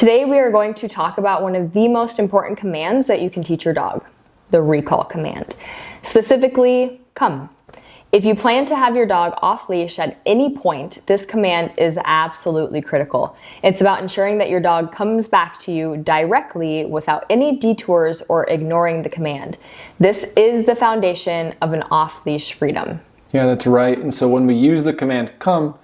Today we are going to talk about one of the most important commands that you can teach your dog, the recall command. Specifically, come. If you plan to have your dog off leash at any point, this command is absolutely critical. It's about ensuring that your dog comes back to you directly without any detours or ignoring the command. This is the foundation of an off-leash freedom. Yeah, that's right. And so when we use the command come,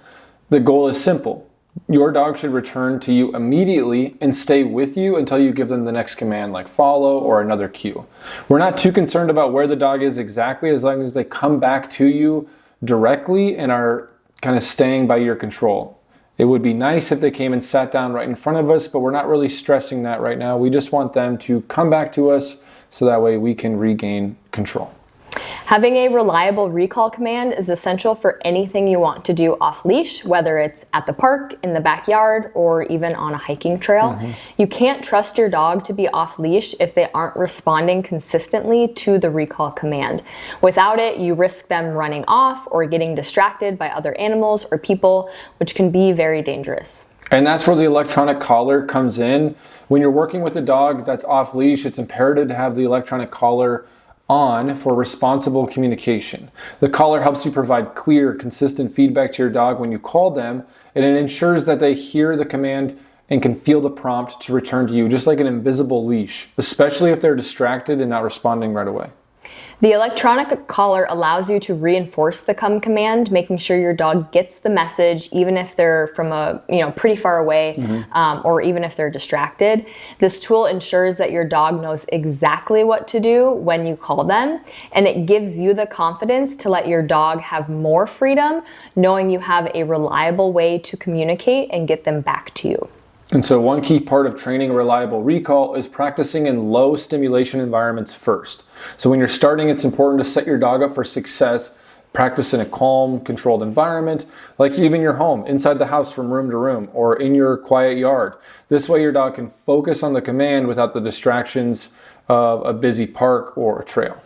the goal is simple. Your dog should return to you immediately and stay with you until you give them the next command, like follow or another cue. We're not too concerned about where the dog is exactly, as long as they come back to you directly and are kind of staying by your control. It would be nice if they came and sat down right in front of us, but we're not really stressing that right now. We just want them to come back to us so that way we can regain control. Having a reliable recall command is essential for anything you want to do off leash, whether it's at the park, in the backyard, or even on a hiking trail. You can't trust your dog to be off leash if they aren't responding consistently to the recall command. Without it, you risk them running off or getting distracted by other animals or people, which can be very dangerous. And that's where the electronic collar comes in. When you're working with a dog that's off leash, it's imperative to have the electronic collar on for responsible communication. The collar helps you provide clear, consistent feedback to your dog when you call them, and it ensures that they hear the command and can feel the prompt to return to you, just like an invisible leash, especially if they're distracted and not responding right away. The electronic collar allows you to reinforce the come command, making sure your dog gets the message, even if they're from pretty far away, or even if they're distracted. This tool ensures that your dog knows exactly what to do when you call them, and it gives you the confidence to let your dog have more freedom, knowing you have a reliable way to communicate and get them back to you. And so one key part of training a reliable recall is practicing in low stimulation environments first. So when you're starting, it's important to set your dog up for success. Practice in a calm, controlled environment, like even your home, inside the house from room to room, or in your quiet yard. This way your dog can focus on the command without the distractions of a busy park or a trail.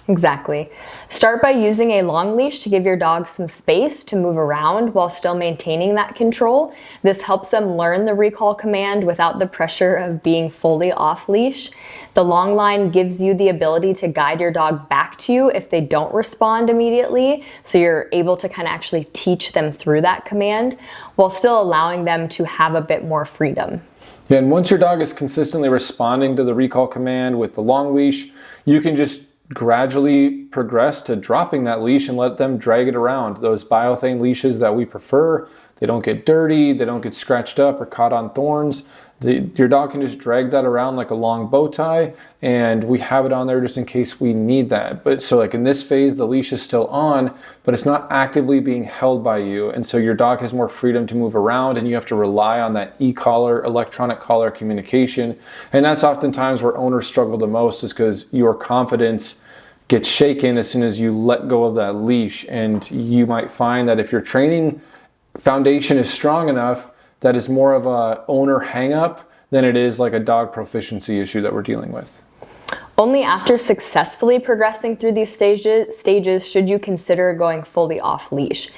Exactly. Start by using a long leash to give your dog some space to move around while still maintaining that control. This helps them learn the recall command without the pressure of being fully off leash. The long line gives you the ability to guide your dog back to you if they don't respond immediately, so you're able to kind of actually teach them through that command while still allowing them to have a bit more freedom. Yeah, and once your dog is consistently responding to the recall command with the long leash, you can just gradually progress to dropping that leash and let them drag it around. Those biothane leashes that we prefer, they don't get dirty, they don't get scratched up or caught on thorns. Your dog can just drag that around like a long bow tie, and we have it on there just in case we need that. But so like in this phase, the leash is still on, but it's not actively being held by you. And so your dog has more freedom to move around, and you have to rely on that e-collar, electronic collar communication. And that's oftentimes where owners struggle the most, is because your confidence gets shaken as soon as you let go of that leash. And you might find that if your training foundation is strong enough, that is more of a owner hang-up than it is like a dog proficiency issue that we're dealing with. Only after successfully progressing through these stages should you consider going fully off leash.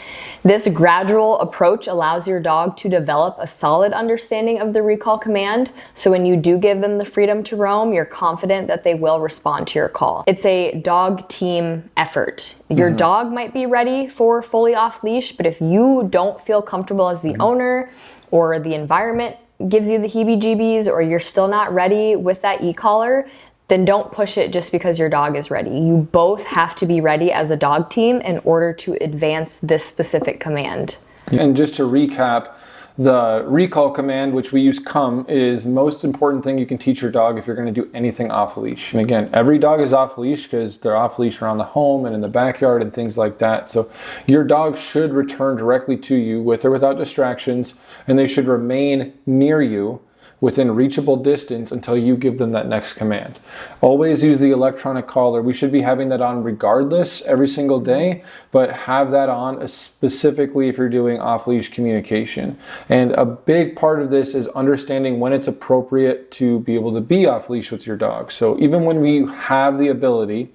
This gradual approach allows your dog to develop a solid understanding of the recall command, so when you do give them the freedom to roam, you're confident that they will respond to your call. It's a dog team effort. Your dog might be ready for fully off leash, but if you don't feel comfortable as the owner, or the environment gives you the heebie-jeebies, or you're still not ready with that e-collar, then don't push it just because your dog is ready. You both have to be ready as a dog team in order to advance this specific command. And just to recap, the recall command, which we use come, is the most important thing you can teach your dog if you're going to do anything off leash. And again, every dog is off leash because they're off leash around the home and in the backyard and things like that. So your dog should return directly to you with or without distractions, and they should remain near you within reachable distance until you give them that next command. Always use the electronic collar. We should be having that on regardless every single day, but have that on specifically if you're doing off-leash communication. And a big part of this is understanding when it's appropriate to be able to be off-leash with your dog. So even when we have the ability,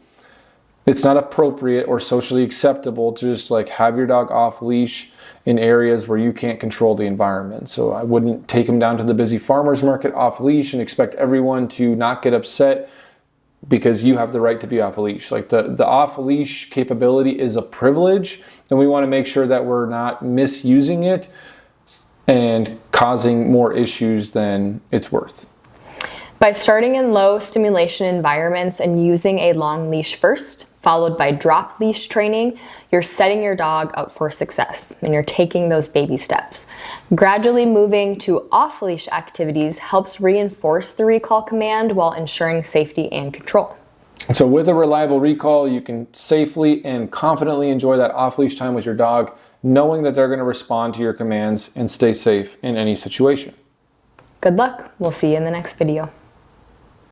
It's not appropriate or socially acceptable to just like have your dog off leash in areas where you can't control the environment. So I wouldn't take him down to the busy farmer's market off leash and expect everyone to not get upset because you have the right to be off leash. Like the off leash capability is a privilege, and we want to make sure that we're not misusing it and causing more issues than it's worth. By starting in low stimulation environments and using a long leash first, followed by drop leash training, you're setting your dog up for success and you're taking those baby steps. Gradually moving to off-leash activities helps reinforce the recall command while ensuring safety and control. So with a reliable recall, you can safely and confidently enjoy that off-leash time with your dog, knowing that they're going to respond to your commands and stay safe in any situation. Good luck. We'll see you in the next video.